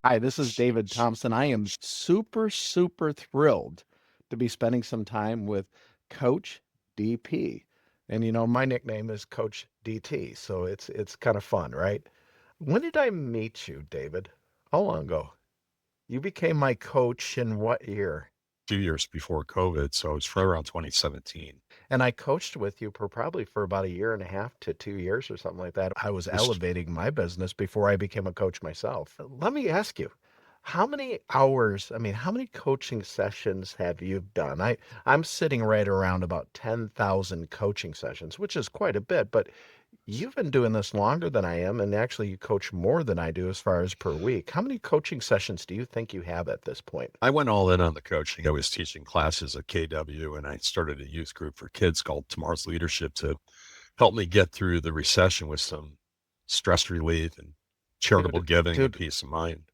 Hi, this is David Thompson. I am super thrilled to be spending some time with Coach DP. And my nickname is Coach DT, so it's kind of fun, right? When did I meet you, David? How long ago? You became my coach in what year? 2 years before COVID, so it's right around 2017. And I coached with you for about a year and a half to 2 years or something like that. I was This elevating my business before I became a coach myself. Let me ask you, how many hours, how many coaching sessions have you done? I'm sitting right around about 10,000 coaching sessions, which is quite a bit, but you've been doing this longer than I am, and actually you coach more than I do as far as per week. How many coaching sessions do you think you have at this point? I went all in on the coaching. I was teaching classes at KW, and I started a youth group for kids called Tomorrow's Leadership to help me get through the recession with some stress relief and charitable Dude, giving and dude, peace of mind.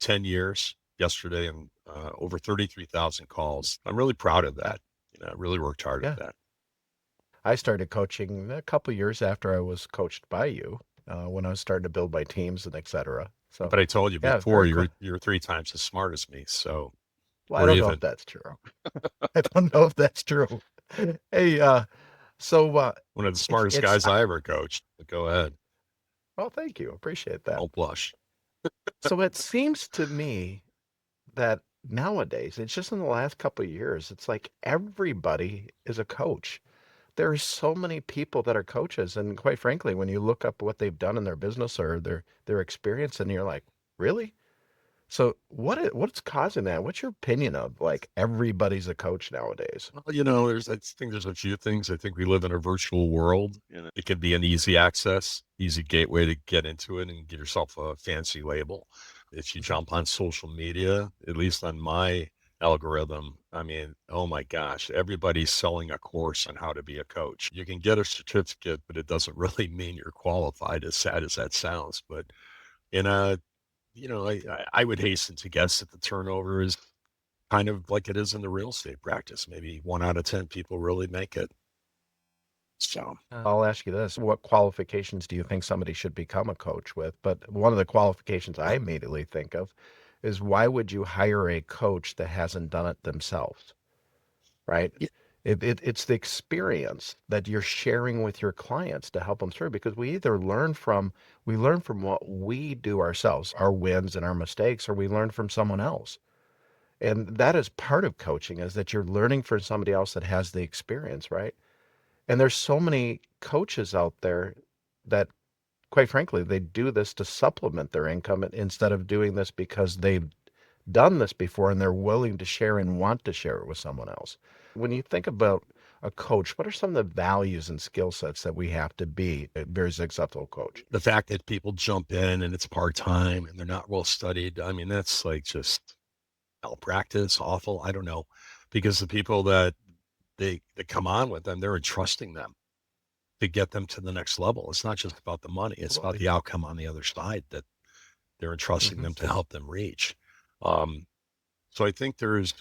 10 years yesterday and over 33,000 calls. I'm really proud of that. I really worked hard at yeah. that. I started coaching a couple years after I was coached by you, when I was starting to build my teams and et cetera. So, But I told you yeah, before, very cool. you're 3 times as smart as me, so Well, I we're don't know if even. that's true. I don't know if that's true. Hey, so One of the it's smartest it's guys I ever coached. But go ahead. well, thank you, appreciate that. Don't blush. So it seems to me that nowadays, it's just in the last couple of years, it's like everybody is a coach. There are so many people that are coaches, and quite frankly, when you look up what they've done in their business or their experience, and you're like, really? So what's causing that? What's your opinion of like everybody's a coach nowadays? Well, I think there's a few things. I think we live in a virtual world, and it can be an easy access, easy gateway to get into it and get yourself a fancy label. If you Mhm. jump on social media, at least on my algorithm, I mean, oh my gosh, everybody's selling a course on how to be a coach. You can get a certificate, but it doesn't really mean you're qualified, as sad as that sounds. But in a, I would hasten to guess that the turnover is kind of like it is in the real estate practice. Maybe 1 out of 10 people really make it. So, I'll ask you this. What qualifications do you think somebody should become a coach with? But one of the qualifications I immediately think of is why would you hire a coach that hasn't done it themselves, right? yeah, It's the experience that you're sharing with your clients to help them through because we learn from what we do ourselves, our wins and our mistakes, or we learn from someone else. And that is part of coaching is that you're learning from somebody else that has the experience, right? And there's so many coaches out there that, quite frankly, they do this to supplement their income instead of doing this because they've done this before and they're willing to share and want to share it with someone else. When you think about a coach, what are some of the values and skill sets that we have to be a very successful coach? the fact that people jump in and it's part time and they're not well studied, I mean, that's like just malpractice, awful. I don't know. Because the people that come on with them, they're entrusting them to get them to the next level. It's not just about the money, it's about Absolutely. the outcome on the other side that they're entrusting Hmm. them to help them reach. Um, so I think there's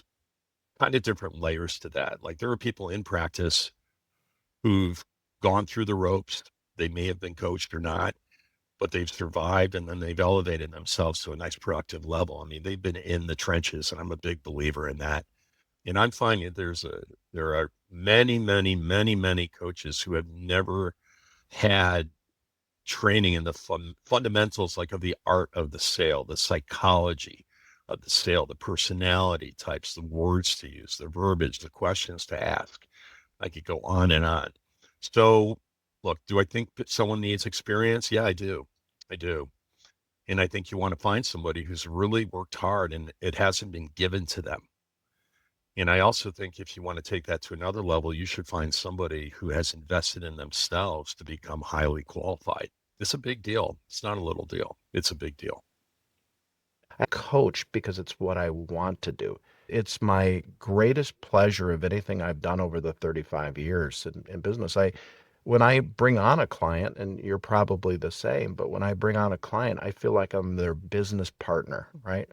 kind of different layers to that. Like there are people in practice who've gone through the ropes. They may have been coached or not, but they've survived and then they've elevated themselves to a nice productive level. I mean, they've been in the trenches, and I'm a big believer in that. And I'm finding there are many coaches who have never had training in the fundamentals like of the art of the sale, the psychology of the sale, the personality types, the words to use, the verbiage, the questions to ask. I could go on and on. So, look, do I think that someone needs experience? Yeah, I do. I do. And I think you want to find somebody who's really worked hard and it hasn't been given to them. And I also think if you want to take that to another level, you should find somebody who has invested in themselves to become highly qualified. It's a big deal. It's not a little deal. It's a big deal. I coach because it's what I want to do. It's my greatest pleasure of anything I've done over the 35 years in business. When I bring on a client, and you're probably the same, but when I bring on a client, I feel like I'm their business partner, right?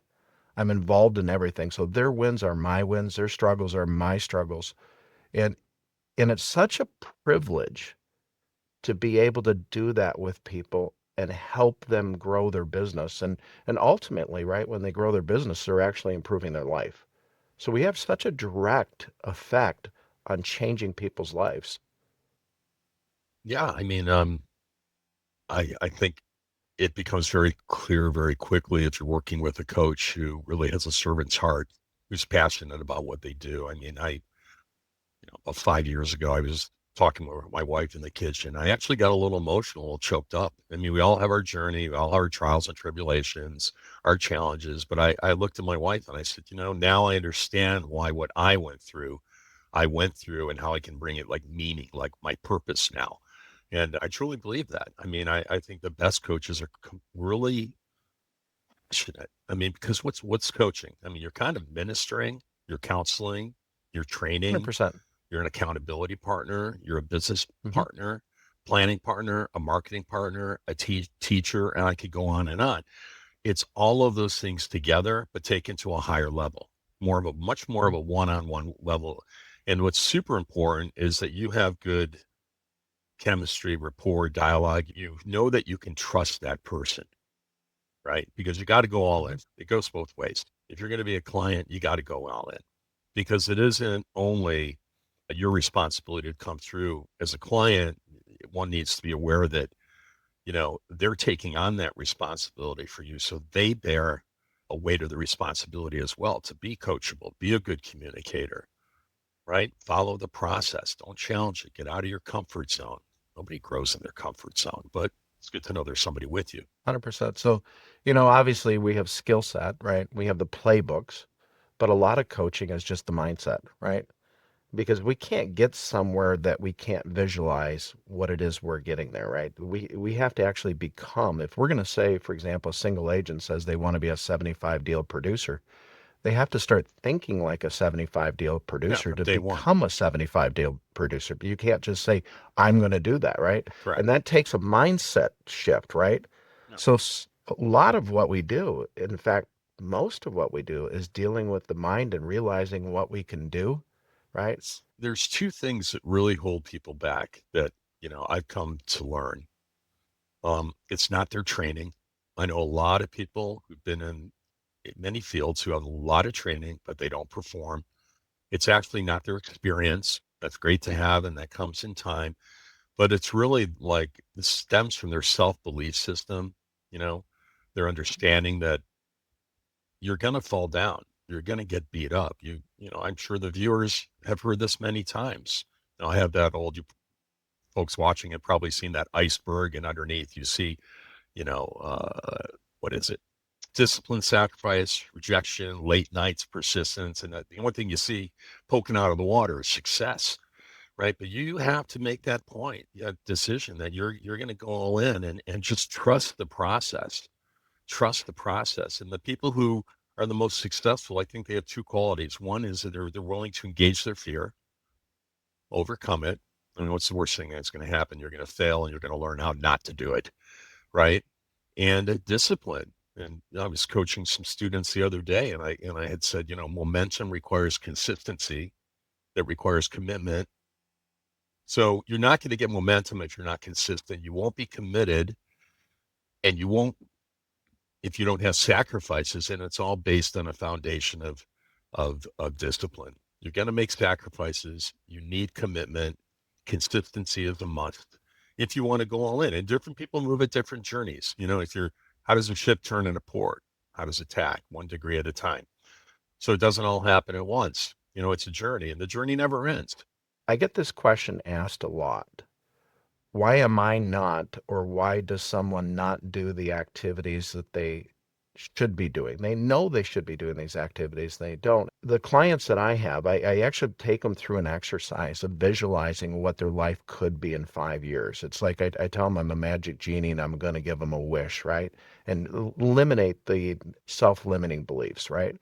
I'm involved in everything. So their wins are my wins, their struggles are my struggles. And and it's such a privilege to be able to do that with people. and help them grow their business. And ultimately, right, when they grow their business, they're actually improving their life. So we have such a direct effect on changing people's lives. Yeah, I mean, I think it becomes very clear very quickly if you're working with a coach who really has a servant's heart, who's passionate about what they do. I mean, about 5 years ago, I was talking with my wife in the kitchen. I actually got a little emotional, a little choked up. I mean, we all have our journey, we all have our trials and tribulations, our challenges. But I looked at my wife and I said, now I understand why what I went through and how I can bring it like meaning, like my purpose now. And I truly believe that. I mean, I think the best coaches are really passionate. I mean, because what's coaching? I mean, you're kind of ministering, you're counseling, you're training, 100%. you're an accountability partner, you're a business Hmm. partner, planning partner, a marketing partner, a teacher, and I could go on and on. It's all of those things together, but taken to a higher level, much more of a one-on-one level. And what's super important is that you have good chemistry, rapport, dialogue. You know that you can trust that person, right? Because you got to go all in. It goes both ways. If you're going to be a client, you got to go all in because it isn't only your responsibility to come through as a client. One needs to be aware that, they're taking on that responsibility for you. So they bear a weight of the responsibility as well to be coachable, be a good communicator, right? Follow the process. Don't challenge it. Get out of your comfort zone. Nobody grows in their comfort zone, but it's good to know there's somebody with you. 100%. So, obviously we have skill set, right? We have the playbooks, but a lot of coaching is just the mindset, right? Because we can't get somewhere that we can't visualize what it is we're getting there, right? We have to actually become, if we're going to say, for example, a single agent says they want to be a 75 deal producer, they have to start thinking like a 75 deal Yeah, producer from to day one. become a 75 deal producer. But you can't just say, I'm going to do that, right? Correct. And that takes a mindset shift, right? No. So a lot of what we do, in fact, most of what we do is dealing with the mind and realizing what we can do, right? There's two things that really hold people back that, I've come to learn. It's not their training. I know a lot of people who've been in many fields who have a lot of training, but they don't perform. It's actually not their experience. That's great to have, and that comes in time. But it's really like it stems from their self belief system, you know, their understanding that you're going to fall down. You're going to get beat up. I'm sure the viewers have heard this many times. I have that old, you folks watching have probably seen that iceberg, and underneath you see, what is it? Discipline, sacrifice, rejection, late nights, persistence. And the only thing you see poking out of the water is success, right? But you have to make that point, decision that you're going to go all in and just trust the process. Trust the process. And the people who are the most successful, I think they have two qualities. One is that they're willing to engage their fear, overcome it. I mean, what's the worst thing that's going to happen? You're going to fail and you're going to learn how not to do it, right? And discipline. And I was coaching some students the other day, and I had said, momentum requires consistency. That requires commitment. So you're not going to get momentum if you're not consistent. You won't be committed, and you won't if you don't have sacrifices. And it's all based on a foundation of discipline. You're going to make sacrifices. You need commitment. Consistency is a must if you want to go all in. And different people move at different journeys. If you're how does a ship turn in a port? How does it tack? 1 degree at a time. So it doesn't all happen at once. It's a journey, and the journey never ends. I get this question asked a lot. Why am I not, or why does someone not do the activities that they should be doing? They know they should be doing these activities. They don't. The clients that I have, I actually take them through an exercise of visualizing what their life could be in 5 years. It's like I tell them I'm a magic genie and I'm going to give them a wish, right? And eliminate the self-limiting beliefs, right?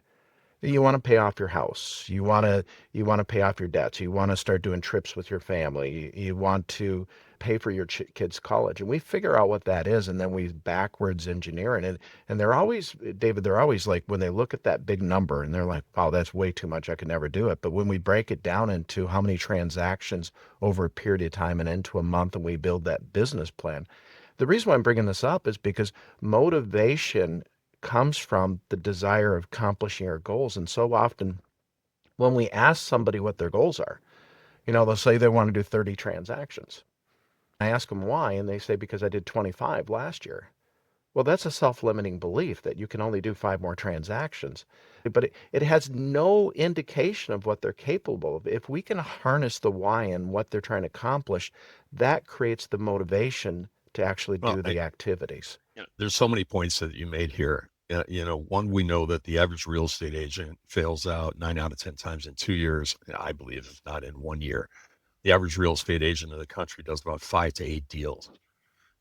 You want to pay off your house. You want to pay off your debts. You want to start doing trips with your family. You want to pay for your kids' college. And we figure out what that is, and then we backwards engineer it. And they're always, David, they're always like, when they look at that big number and they're like, wow, that's way too much. I could never do it. But when we break it down into how many transactions over a period of time and into a month, and we build that business plan, The reason why I'm bringing this up is because motivation comes from the desire of accomplishing our goals. And so often when we ask somebody what their goals are, they'll say they want to do 30 transactions. I ask them why, and they say, because I did 25 last year. Well, that's a self-limiting belief that you can only do 5 more transactions. But it has no indication of what they're capable of. If we can harness the why and what they're trying to accomplish, that creates the motivation to actually Well, do the activities. there's so many points that you made here. One, we know that the average real estate agent fails out 9 out of 10 times in 2 years. I believe, if not in 1 year. The average real estate agent in the country does about 5 to 8 deals,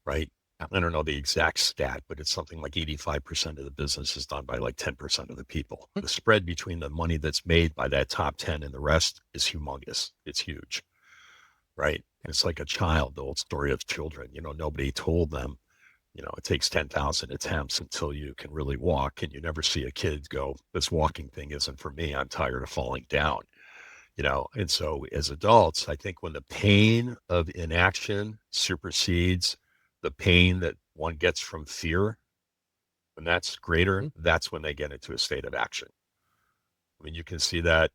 right? I don't know the exact stat, but it's something like 85% of the business is done by like 10% of the people. The spread between the money that's made by that top 10 and the rest is humongous. It's huge, right? And it's like a child, the old story of children. Nobody told them, it takes 10,000 attempts until you can really walk. And you never see a kid go, this walking thing isn't for me. I'm tired of falling down. And so as adults, I think when the pain of inaction supersedes the pain that one gets from fear, when that's greater, that's when they get into a state of action. I mean, you can see that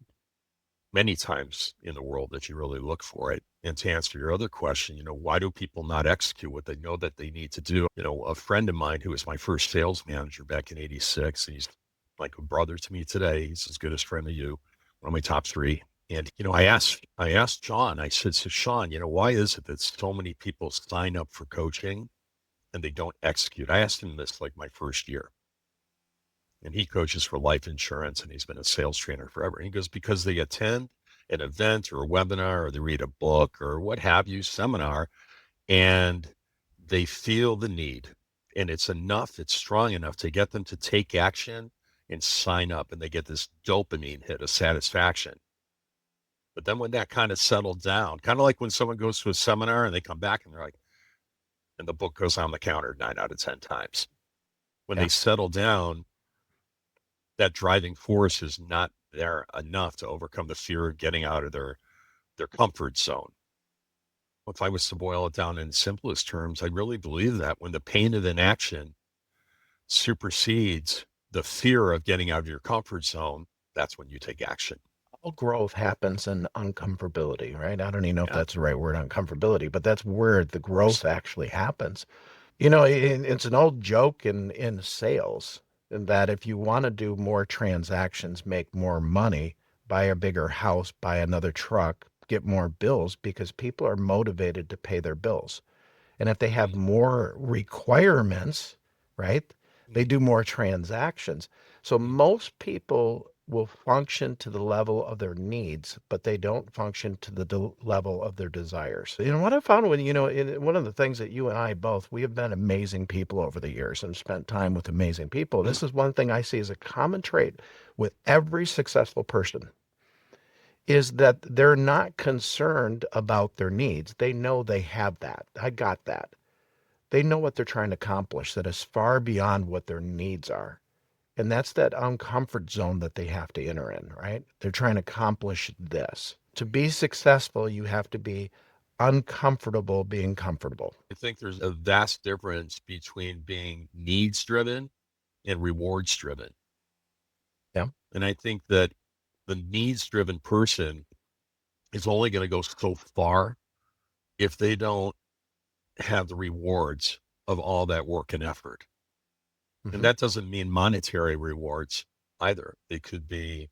many times in the world that you really look for it. And to answer your other question, why do people not execute what they know that they need to do? A friend of mine who was my first sales manager back in '86, and he's like a brother to me today. He's as good as friend of you, one of my top three. And I asked John, I said, so Sean, why is it that so many people sign up for coaching and they don't execute? I asked him this like my first year. And he coaches for life insurance and he's been a sales trainer forever. And he goes, because they attend an event or a webinar or they read a book or what have you, seminar, and they feel the need. And it's strong enough to get them to take action and sign up. And they get this dopamine hit of satisfaction. But then when that kind of settled down, kind of like when someone goes to a seminar and they come back and they're like, and the book goes on the counter 9 out of 10 times. When Yeah. they settle down, that driving force is not there enough to overcome the fear of getting out of their comfort zone. If I was to boil it down in simplest terms, I really believe that when the pain of inaction supersedes the fear of getting out of your comfort zone, that's when you take action. All growth happens in uncomfortability, right? I don't even know if Yeah, that's the right word, uncomfortability, but that's where the of course. growth actually happens. It's an old joke in sales in that if you want to do more transactions, make more money, buy a bigger house, buy another truck, get more bills because people are motivated to pay their bills. And if they have more requirements, right, they do more transactions. So most people will function to the level of their needs, but they don't function to the level of their desires. What I found when, one of the things that you and I both, we have been amazing people over the years and spent time with amazing people. This is one thing I see as a common trait with every successful person is that they're not concerned about their needs. They know they have that. I got that. They know what they're trying to accomplish that is far beyond what their needs are. And that's that uncomfort zone that they have to enter in, right? They're trying to accomplish this. To be successful, you have to be uncomfortable being comfortable. I think there's a vast difference between being needs driven and rewards driven. Yeah. And I think that the needs driven person is only going to go so far if they don't have the rewards of all that work and effort. And Hmm. that doesn't mean monetary rewards either. It could be,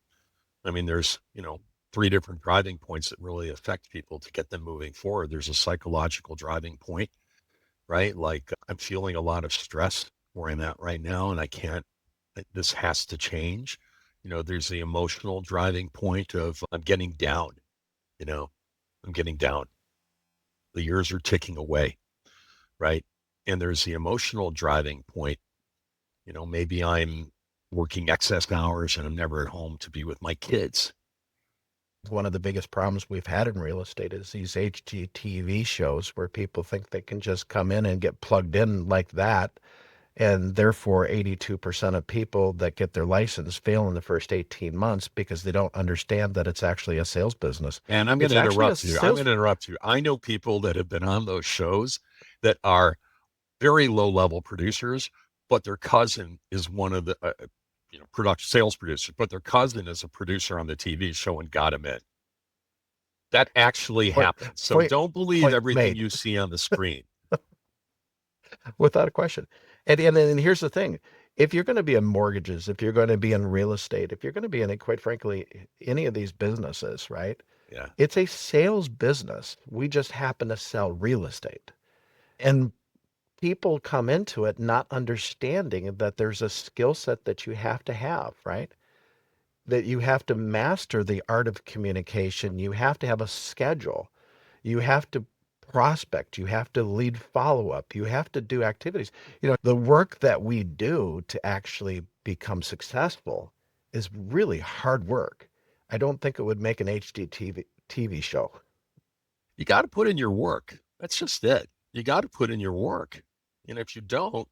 there's, 3 different driving points that really affect people to get them moving forward. There's a psychological driving point, right? Like I'm feeling a lot of stress where I'm at right now and this has to change. There's the emotional driving point of I'm getting down, you know, I'm getting down. The years are ticking away, right? And there's the emotional driving point. Maybe I'm working excess hours and I'm never at home to be with my kids. One of the biggest problems we've had in real estate is these HGTV shows where people think they can just come in and get plugged in like that. And therefore, 82% of people that get their license fail in the first 18 months because they don't understand that it's actually a sales business. And I'm going It's to actually a interrupt you. I'm going sales. to interrupt you. I know people that have been on those shows that are very low level producers, but their cousin is one of the production sales producers, but their cousin is a producer on the TV show and got him in. That actually Point happens. So point don't believe point everything made, you see on the screen. without a question. And here's the thing. If you're going to be in mortgages, if you're going to be in real estate, if you're going to be in, quite frankly, any of these businesses, right? Yeah. It's a sales business. We just happen to sell real estate. And people come into it not understanding that there's a skill set that you have, right? That you have to master the art of communication. You have to have a schedule. You have to prospect. You have to lead follow up. You have to do activities. The work that we do to actually become successful is really hard work. I don't think it would make an TV show. You got to put in your work. That's just it. You got to put in your work. And if you don't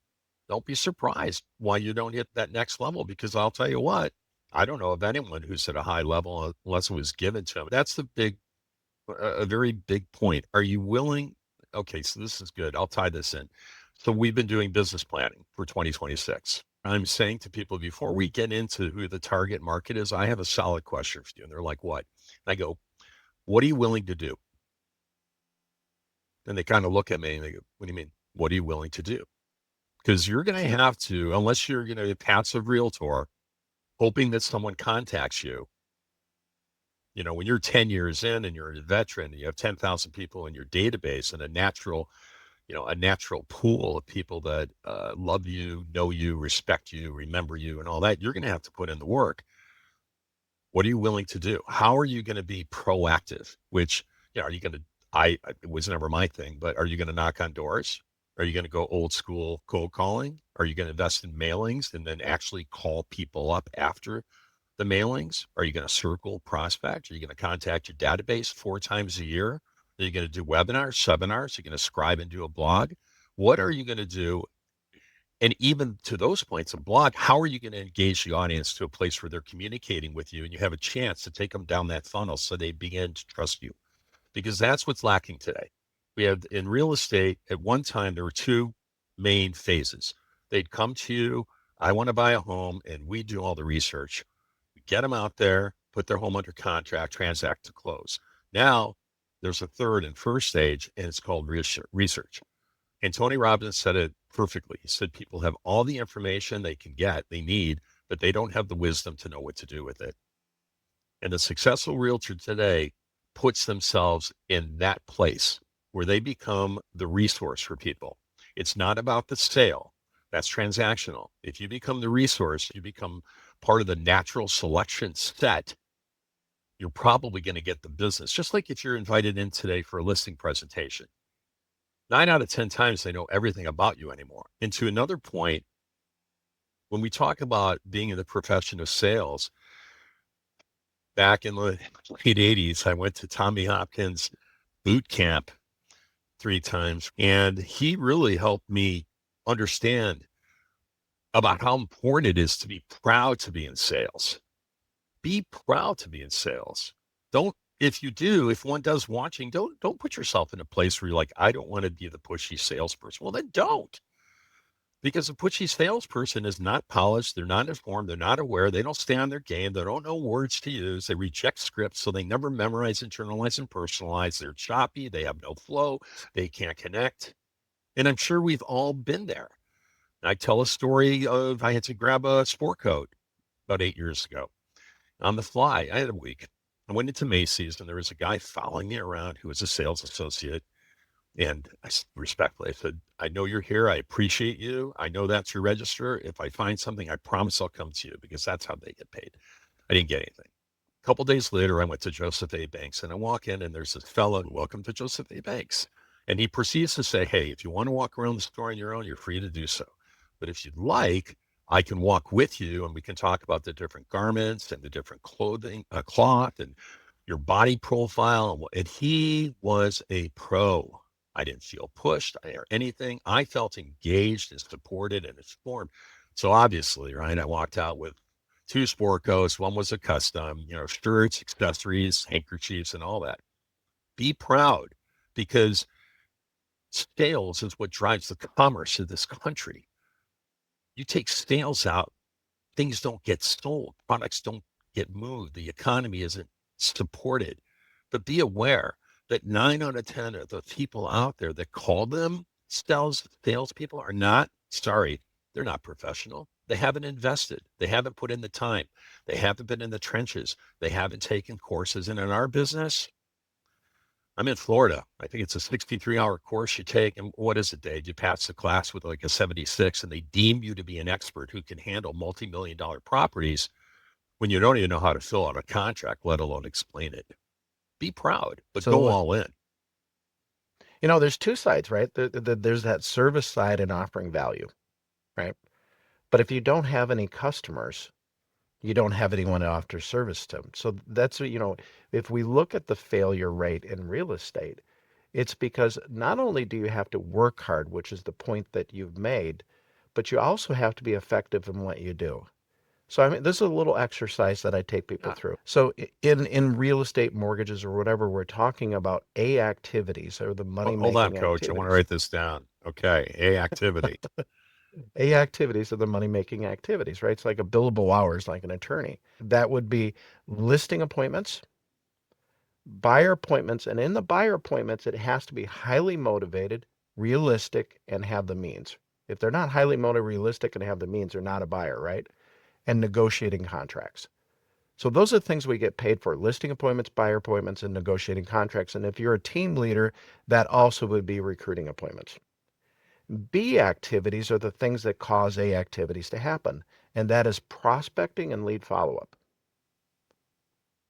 be surprised why you don't hit that next level, because I'll tell you what, I don't know of anyone who's at a high level unless it was given to them. That's a very big point. Are you willing? Okay, so this is good. I'll tie this in. So we've been doing business planning for 2026. I'm saying to people before we get into who the target market is, I have a solid question for you. And they're like, what? And I go, what are you willing to do? And they kind of look at me and they go, what do you mean? What are you willing to do? Because you're going to have to, unless you're going to be a passive realtor, hoping that someone contacts you. When you're 10 years in and you're a veteran and you have 10,000 people in your database and a natural pool of people that love you, know you, respect you, remember you, and all that, you're going to have to put in the work. What are you willing to do? How are you going to be proactive? Which, are you going to, it was never my thing, but are you going to knock on doors? Are you going to go old school cold calling? Are you going to invest in mailings and then actually call people up after the mailings? Are you going to circle prospect? Are you going to contact your database 4 times a year? Are you going to do webinars, seminars? Are you going to scribe and do a blog? What are you going to do? And even to those points, a blog, how are you going to engage the audience to a place where they're communicating with you and you have a chance to take them down that funnel so they begin to trust you? Because that's what's lacking today. We have in real estate, at one time, there were two main phases. They'd come to you, I want to buy a home, and we do all the research. We get them out there, put their home under contract, transact to close. Now, there's a third and first stage, and it's called research. And Tony Robbins said it perfectly. He said people have all the information they need, but they don't have the wisdom to know what to do with it. And the successful realtor today puts themselves in that place where they become the resource for people. It's not about the sale. That's transactional. If you become the resource, you become part of the natural selection set, you're probably going to get the business. Just like if you're invited in today for a listing presentation, 9 out of 10 times they know everything about you anymore. And to another point, when we talk about being in the profession of sales, back in the late 80s, I went to Tommy Hopkins boot camp 3 times, and he really helped me understand about how important it is to be proud to be in sales. Be proud to be in sales. Don't if one does watching, don't put yourself in a place where you're like, I don't want to be the pushy salesperson. Well, then don't. Because a pushy salesperson is not polished, they're not informed, they're not aware, they don't stay on their game, they don't know words to use, they reject scripts, so they never memorize, internalize, and personalize. They're choppy, they have no flow, they can't connect. And I'm sure we've all been there. I tell a story of I had to grab a sport coat about 8 years ago on the fly. I had a week. I went into Macy's and there was a guy following me around who was a sales associate. And respectfully, I said, I know you're here. I appreciate you. I know that's your register. If I find something, I promise I'll come to you because that's how they get paid. I didn't get anything. A couple days later, I went to Joseph A. Banks and I walk in and there's this fellow, welcome to Joseph A. Banks. And he proceeds to say, hey, if you want to walk around the store on your own, you're free to do so. But if you'd like, I can walk with you and we can talk about the different garments and the different clothing, cloth and your body profile. And he was a pro. I didn't feel pushed or anything. I felt engaged and supported and informed. So obviously, right, I walked out with 2 sport coats. One was a custom, shirts, accessories, handkerchiefs, and all that. Be proud because Sales is what drives the commerce of this country. You take sales out, things don't get sold, products don't get moved, the economy isn't supported. But be aware that 9 out of 10 of the people out there that call them salespeople are not, sorry, they're not professional. They haven't invested. They haven't put in the time. They haven't been in the trenches. They haven't taken courses. And in our business, I'm in Florida. I think it's a 63-hour course you take. And what is it, Dave? You pass the class with like a 76, and they deem you to be an expert who can handle multi-million-dollar properties when you don't even know how to fill out a contract, let alone explain it. Be proud, but go Absolutely. all in. There's two sides, right? There's that service side and offering value, right? But if you don't have any customers, you don't have anyone to offer service to. So that's, if we look at the failure rate in real estate, it's because not only do you have to work hard, which is the point that you've made, but you also have to be effective in what you do. So I mean, this is a little exercise that I take people Yeah. through. So in real estate mortgages or whatever, we're talking about A activities or the money Hold on, making coach. I want to activities. write this down. Okay. A activity. A activities are the money making activities, right? It's like a billable hours, like an attorney. That would be listing appointments, buyer appointments, and in the buyer appointments, it has to be highly motivated, realistic, and have the means. If they're not highly motivated, realistic, and have the means, they're not a buyer, right? And negotiating contracts. So those are the things we get paid for: listing appointments, buyer appointments, and negotiating contracts. And if you're a team leader, that also would be recruiting appointments. B activities are the things that cause A activities to happen, and that is prospecting and lead follow-up.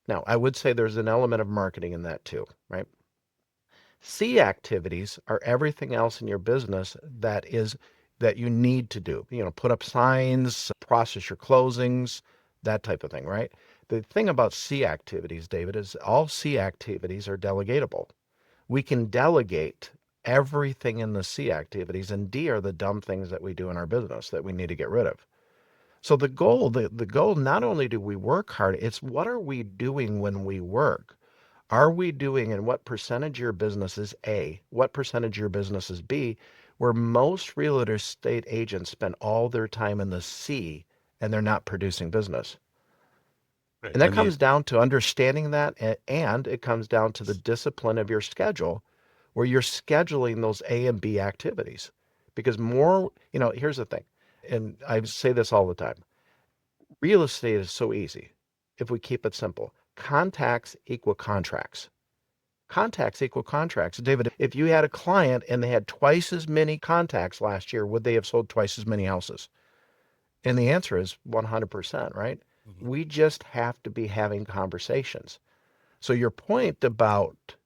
Now, I would say there's an element of marketing in that too, right? C activities are everything else in your business that you need to do. Put up signs, process your closings, that type of thing, right? The thing about C activities, David, is all C activities are delegatable. We can delegate everything in the C activities, and D are the dumb things that we do in our business that we need to get rid of. So the goal, not only do we work hard, it's what are we doing when we work? Are we doing, and what percentage of your business is A? What percentage of your business is B? Where most real estate agents spend all their time in the C and they're not producing business. Right. And Let that me, comes down to understanding that, and it comes down to the discipline of your schedule, where you're scheduling those A and B activities. Because here's the thing, and I say this all the time: real estate is so easy if we keep it simple. Contacts equal contracts. Contacts equal contracts. David, if you had a client and they had twice as many contacts last year, would they have sold twice as many houses? And the answer is 100%, right? Mhm. We just have to be having conversations. So your point about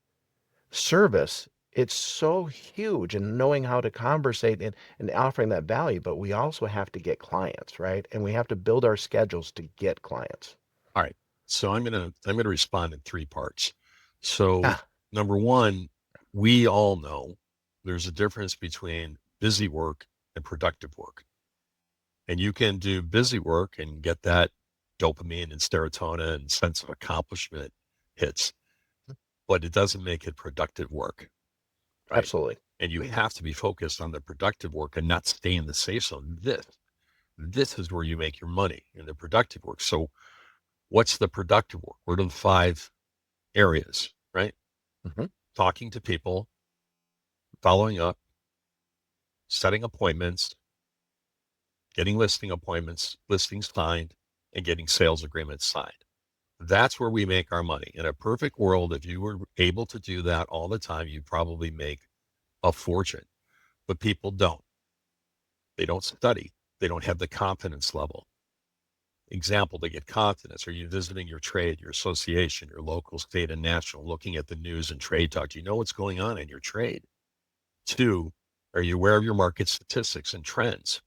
service, it's so huge in knowing how to conversate and offering that value, but we also have to get clients, right? And we have to build our schedules to get clients. All right. So I'm gonna respond in three parts. So Ah, number one, we all know there's a difference between busy work and productive work. And you can do busy work and get that dopamine and serotonin and sense of accomplishment hits, but it doesn't make it productive work, right? absolutely. And you have to be focused on the productive work and not stay in the safe zone. This is where you make your money in the productive work. So what's the productive work? What are the 5 areas, right? Hmm. Talking to people, following up, setting appointments, getting listing appointments, listings signed, and getting sales agreements signed. That's where we make our money. In a perfect world, if you were able to do that all the time, you probably make a fortune. But people don't. They don't study. They don't have the confidence level. Example, to get confidence. Are you visiting your trade, your association, your local, state, and national, looking at the news and trade talk? Do you know what's going on in your trade? 2, are you aware of your market statistics and trends?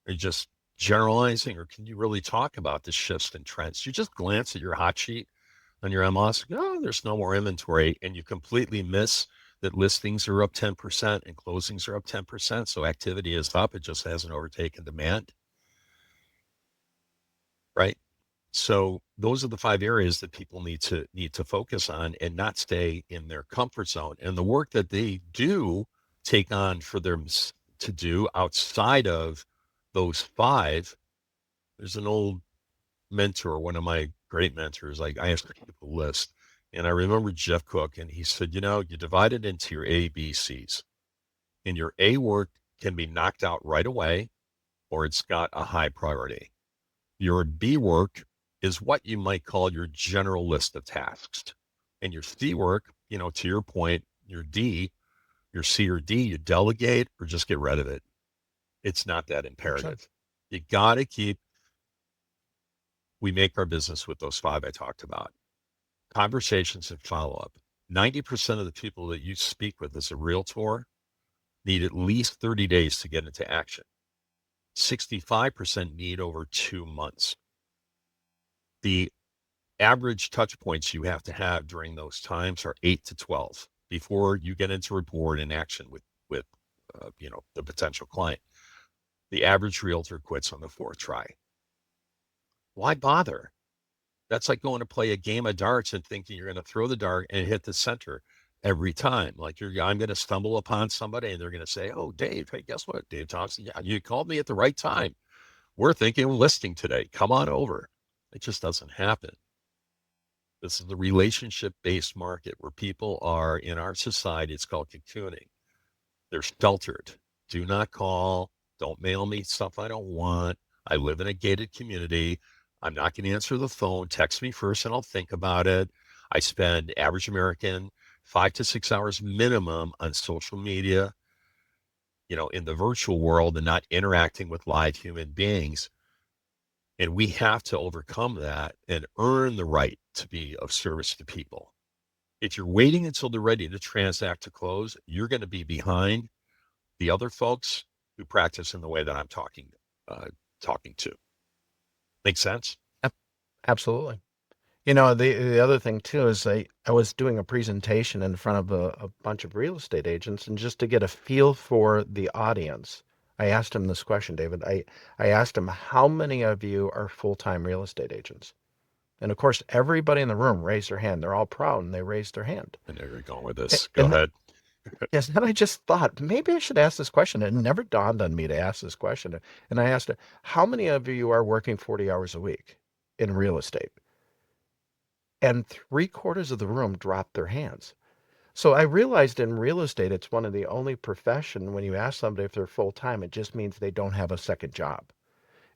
Are you just generalizing, or can you really talk about the shifts and trends? You just glance at your hot sheet on your MLS, oh, there's no more inventory, and you completely miss that listings are up 10% and closings are up 10%. So activity is up. It just hasn't overtaken demand, right? So those are the 5 areas that people need to focus on and not stay in their comfort zone. And the work that they do take on for them to do outside of those five. There's an old mentor, one of my great mentors. I asked him to keep a list. And I remember Jeff Cook, and he said, you divide it into your A, B, C's. And your A work can be knocked out right away, or it's got a high priority. Your B work is what you might call your general list of tasks. And your C work, to your point, your D, your C or D, you delegate or just get rid of it. It's not that 100%. imperative. You got to we make our business with those five I talked about. Conversations and follow up. 90% of the people that you speak with as a realtor need at least 30 days to get into action. 65% need over 2 months. The average touch points you have to have during those times are 8 to 12 before you get into rapport and action with the potential client. The average realtor quits on the fourth try. Why bother? That's like going to play a game of darts and thinking you're going to throw the dart and hit the center every time. Like I'm going to stumble upon somebody and they're going to say, "Oh, Dave, hey, guess what, Dave Thompson? Yeah, you called me at the right time. We're thinking of listing today. Come on over." It just doesn't happen. This is the relationship-based market where people are in our society. It's called cocooning. They're sheltered. Do not call. Don't mail me stuff I don't want. I live in a gated community. I'm not going to answer the phone. Text me first and I'll think about it. I spend, average American, 5 to 6 hours minimum on social media, in the virtual world and not interacting with live human beings. And we have to overcome that and earn the right to be of service to people. If you're waiting until they're ready to transact to close, you're going to be behind the other folks who practice in the way that I'm talking to. Make sense? Absolutely. The other thing too is I was doing a presentation in front of a bunch of real estate agents, and just to get a feel for the audience, I asked him this question, David. I asked him, how many of you are full-time real estate agents? And of course, everybody in the room raised their hand. They're all proud and they raised their hand. I know you're going with A- this. Go And ahead. yes, then I just thought maybe I should ask this question. It never dawned on me to ask this question. And I asked her, how many of you are working 40 hours a week in real estate? And three-quarters of the room dropped their hands. So I realized in real estate, it's one of the only profession when you ask somebody if they're full-time, it just means they don't have a second job.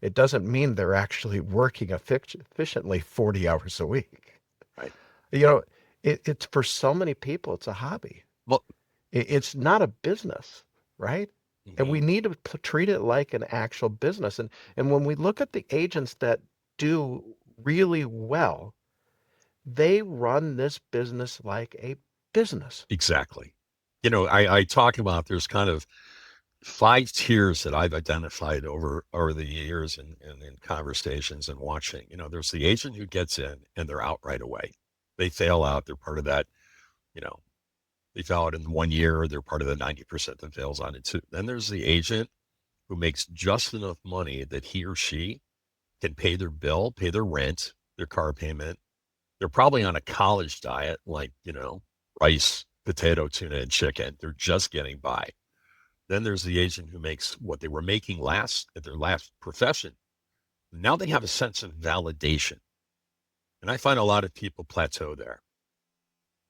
It doesn't mean they're actually working efficiently 40 hours a week. Right. You know, it's for so many people, it's a hobby. Well, It's not a business, right? And mhm, we need to treat it like an actual business. And when we look at the agents that do really well, they run this business like a business. exactly. I talk about there's kind of 5 tiers that I've identified over the years in conversations and watching. There's the agent who gets in and they're out right away. They fail out. They're part of that, you know, they fail out in 1 year. They're part of the 90% that fails on it too. Then there's the agent who makes just enough money that he or she can pay their bill, pay their rent, their car payment. They're probably on a college diet, like, rice, potato, tuna, and chicken. They're just getting by. Then there's the agent who makes what they were making last at their last profession. Now they have a sense of validation. And I find a lot of people plateau there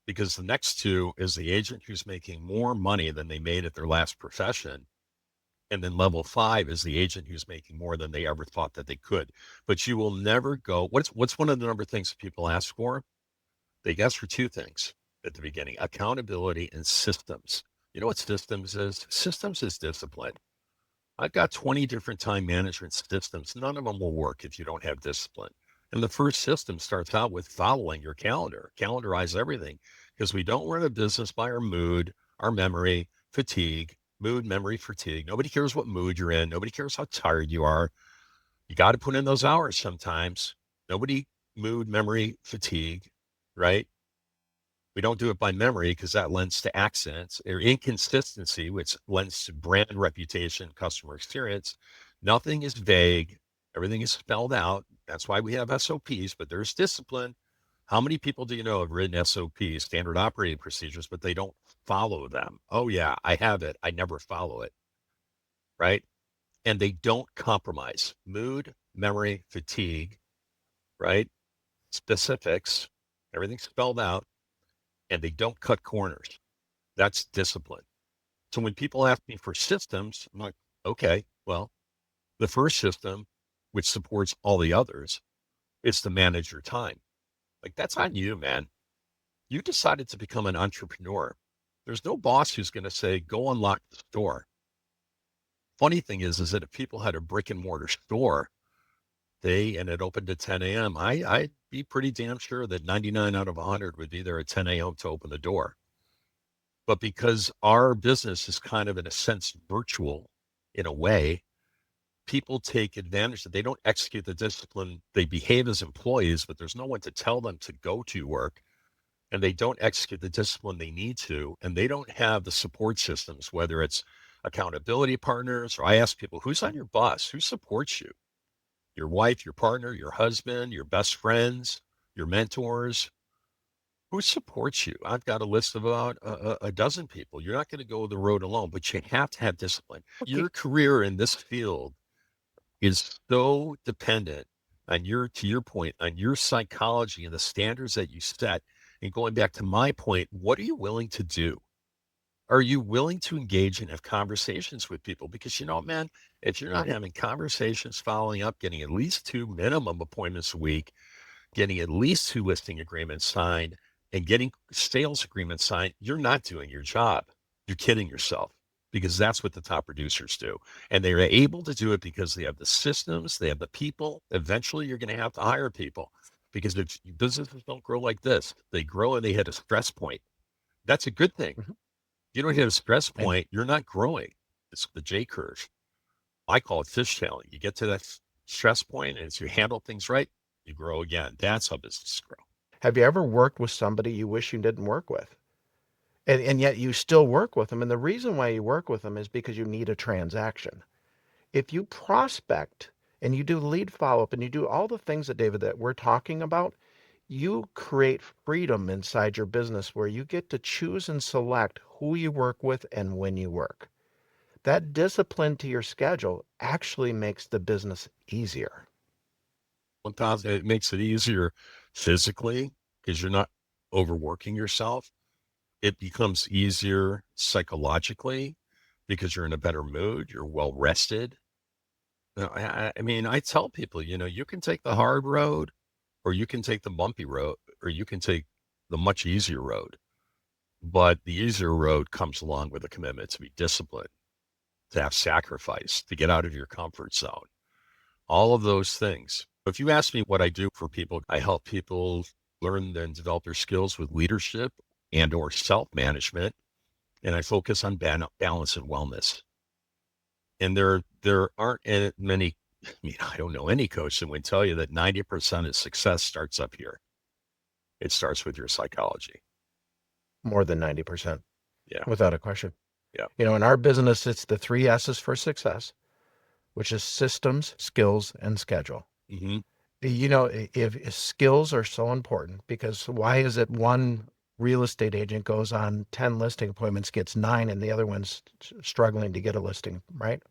because the next two is the agent who's making more money than they made at their last profession. And then level 5 is the agent who's making more than they ever thought that they could. But you will never go. What's one of the number of things people ask for? They ask for 2 things at the beginning: accountability and systems. You know what systems is? Systems is discipline. I've got 20 different time management systems. None of them will work if you don't have discipline. And the first system starts out with following your calendar. Calendarize everything because we don't run a business by our mood, our memory, fatigue, mood, memory, fatigue. Nobody cares what mood you're in. Nobody cares how tired you are. You got to put in those hours sometimes. Nobody, mood, memory, fatigue, right? We don't do it by memory because that lends to accents or inconsistency, which lends to brand reputation, customer experience. Nothing is vague. Everything is spelled out. That's why we have SOPs, but there's discipline. How many people do you know have written SOPs, standard operating procedures, but they don't follow them? Oh, yeah, I have it. I never follow it, right? And they don't compromise mood, memory, fatigue, right? Specifics, everything's spelled out, and they don't cut corners. That's discipline. So when people ask me for systems, I'm like, okay, well, the first system, which supports all the others, is to manage your time. Like, that's on you, man. You decided to become an entrepreneur. There's no boss who's going to say, go unlock the store. Funny thing is that if people had a brick and mortar store, and it opened at 10 a.m., I'd be pretty damn sure that 99 out of 100 would be there at 10 a.m. to open the door. But because our business is kind of, in a sense, virtual in a way, people take advantage that they don't execute the discipline. They behave as employees, but there's no one to tell them to go to work, and they don't execute the discipline they need to, and they don't have the support systems, whether it's accountability partners, or I ask people, who's on your bus? Who supports you? Your wife, your partner, your husband, your best friends, your mentors. Who supports you? I've got a list of about a dozen people. You're not going to go the road alone, but you have to have discipline. Okay. Your career in this field is so dependent on to your point, on your psychology and the standards that you set. And going back to my point, what are you willing to do? Are you willing to engage and have conversations with people? Because, man, if you're not having conversations, following up, getting at least 2 minimum appointments a week, getting at least 2 listing agreements signed, and getting sales agreements signed, you're not doing your job. You're kidding yourself, because that's what the top producers do. And they are able to do it because they have the systems, they have the people. Eventually, you're going to have to hire people, because if businesses don't grow like this, they grow and they hit a stress point. That's a good thing. Mhm. You don't hit a stress And point, you're not growing. It's the J curve. I call it fishtailing. You get to that stress point, and as you handle things right, you grow again. That's how businesses grow. have you ever worked with somebody you wish you didn't work with? And yet you still work with them. And the reason why you work with them is because you need a transaction. If you prospect and you do lead follow-up and you do all the things that David that we're talking about, you create freedom inside your business where you get to choose and select who you work with and when you work. That discipline to your schedule actually makes the business easier. 1,000, it makes it easier physically because you're not overworking yourself. It becomes easier psychologically because you're in a better mood, you're well rested. I mean, I tell people, you can take the hard road, or you can take the bumpy road, or you can take the much easier road. But the easier road comes along with a commitment to be disciplined, to have sacrifice, to get out of your comfort zone, all of those things. If you ask me what I do for people, I help people learn and develop their skills with leadership and or self-management. And I focus on balance and wellness. And there aren't many, I mean, I don't know any coach that would tell you that 90% of success starts up here. It starts with your psychology. More than 90%, Yeah. without a question. Yeah. In our business, it's the three S's for success, which is systems, skills, and schedule. Mm-hmm. If skills are so important, because why is it one real estate agent goes on 10 listing appointments, gets 9, and the other one's struggling to get a listing, right?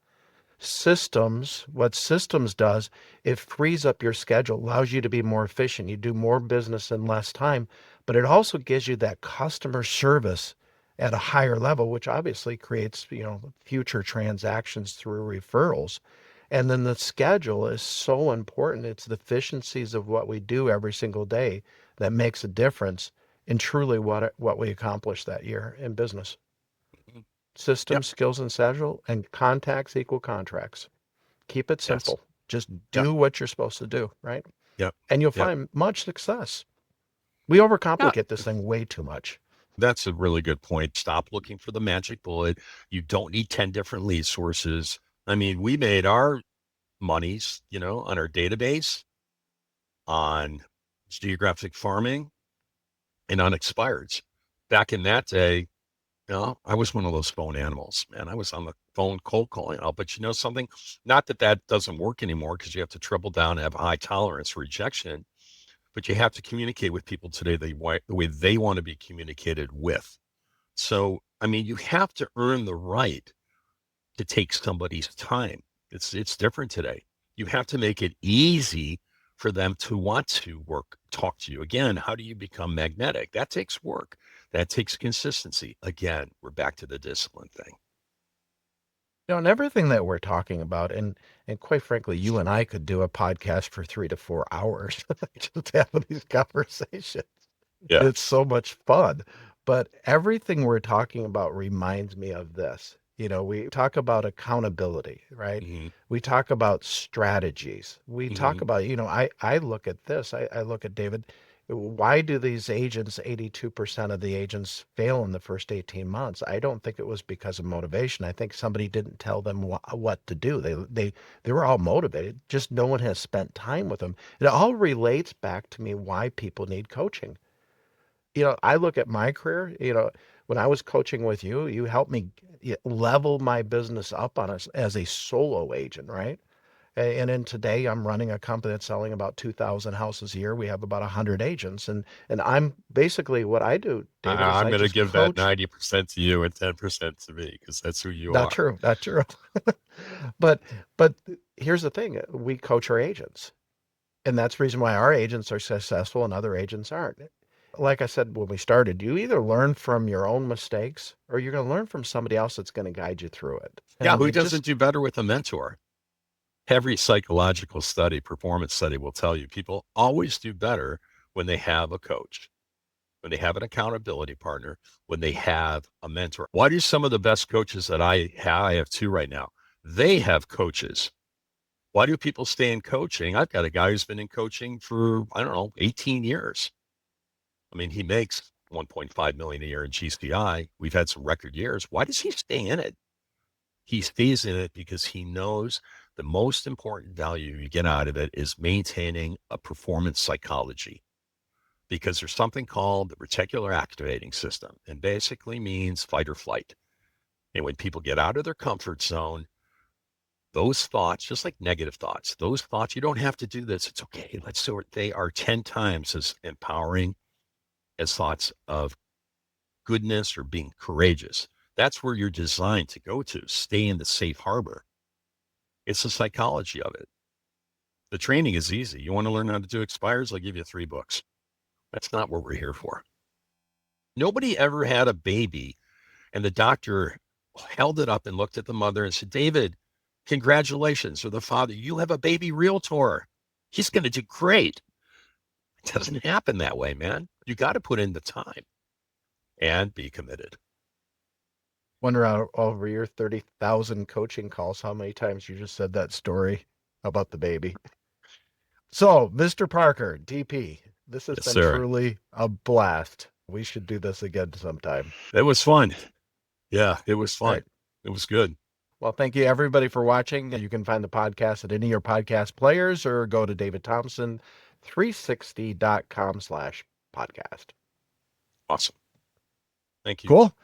What systems does, it frees up your schedule, allows you to be more efficient. You do more business in less time, but it also gives you that customer service at a higher level, which obviously creates, future transactions through referrals. And then the schedule is so important. It's the efficiencies of what we do every single day that makes a difference in truly what we accomplish that year in business. Mm-hmm. Yep. Systems, skills, and schedule, and contacts equal contracts. Keep it Yes. simple. Just Yep. do what you're supposed to do, right? Yep. And you'll Yep. find much success. We Yeah. overcomplicate this thing way too much. That's a really good point. Stop looking for the magic bullet. You don't need 10 different lead sources. I mean, we made our monies, on our database, on geographic farming, and on expireds. Back in that day, I was one of those phone animals, man. I was on the phone cold calling. But you know something? Not that that doesn't work anymore, because you have to triple down and have a high tolerance for rejection. but you have to communicate with people today the way they want to be communicated with. So, I mean, you have to earn the right to take somebody's time. It's different today. You have to make it easy for them to want to talk to you. Again, how do you become magnetic? That takes work. That takes consistency. Again, we're back to the discipline thing. And everything that we're talking about, and quite frankly, you and I could do a podcast for 3 to 4 hours just having these conversations. Yeah. It's so much fun. But everything we're talking about reminds me of this. We talk about accountability, right? Hmm. We talk about strategies. We talk Hmm. about, I look at this, I look at David, why do these agents, 82% of the agents fail in the first 18 months? I don't think it was because of motivation. I think somebody didn't tell them what to do. They were all motivated, just no one has spent time with them. It all relates back to me why people need coaching. I look at my career, when I was coaching with you, you helped me level my business up as a solo agent, right? And then today I'm running a company that's selling about 2,000 houses a year. We have about 100 agents. And I'm basically what I do, David, is I'm I going to just give that coach. 90% to you and 10% to me because that's who you Not are. true, not true. But here's the thing. We coach our agents. And that's the reason why our agents are successful and other agents aren't. Like I said when we started, you either learn from your own mistakes or you're going to learn from somebody else that's going to guide you through it. Yeah. And Who it just, doesn't do better with a mentor? Every psychological study, performance study will tell you people always do better when they have a coach, when they have an accountability partner, when they have a mentor. Why do some of the best coaches that I have two right now, they have coaches. Why do people stay in coaching? I've got a guy who's been in coaching for, I don't know, 18 years. I mean, he makes 1.5 million a year in GCI. We've had some record years. Why does he stay in it? He stays in it because he knows the most important value you get out of it is maintaining a performance psychology. Because there's something called the reticular activating system, and basically means fight or flight. And when people get out of their comfort zone, those thoughts, just like negative thoughts, those thoughts, you don't have to do this. It's okay. Let's do it. They are 10 times as empowering as thoughts of goodness or being courageous. That's where you're designed to go to, stay in the safe harbor. It's the psychology of it. The training is easy. You want to learn how to do expires? I'll give you 3 books. That's not what we're here for. Nobody ever had a baby and the doctor held it up and looked at the mother and said, David, congratulations. Or the father, you have a baby realtor. He's going to do great. It doesn't happen that way, man. You got to put in the time and be committed. wonder out over your 30,000 coaching calls, how many times you just said that story about the baby. So, Mr. Parker, DP, this has Yes, been sir. truly a blast. We should do this again sometime. It was fun. Yeah, it was All fun. right. It was good. Well, thank you everybody for watching. You can find the podcast at any of your podcast players or go to davidthompson360.com/podcast. Awesome. Thank you. Cool.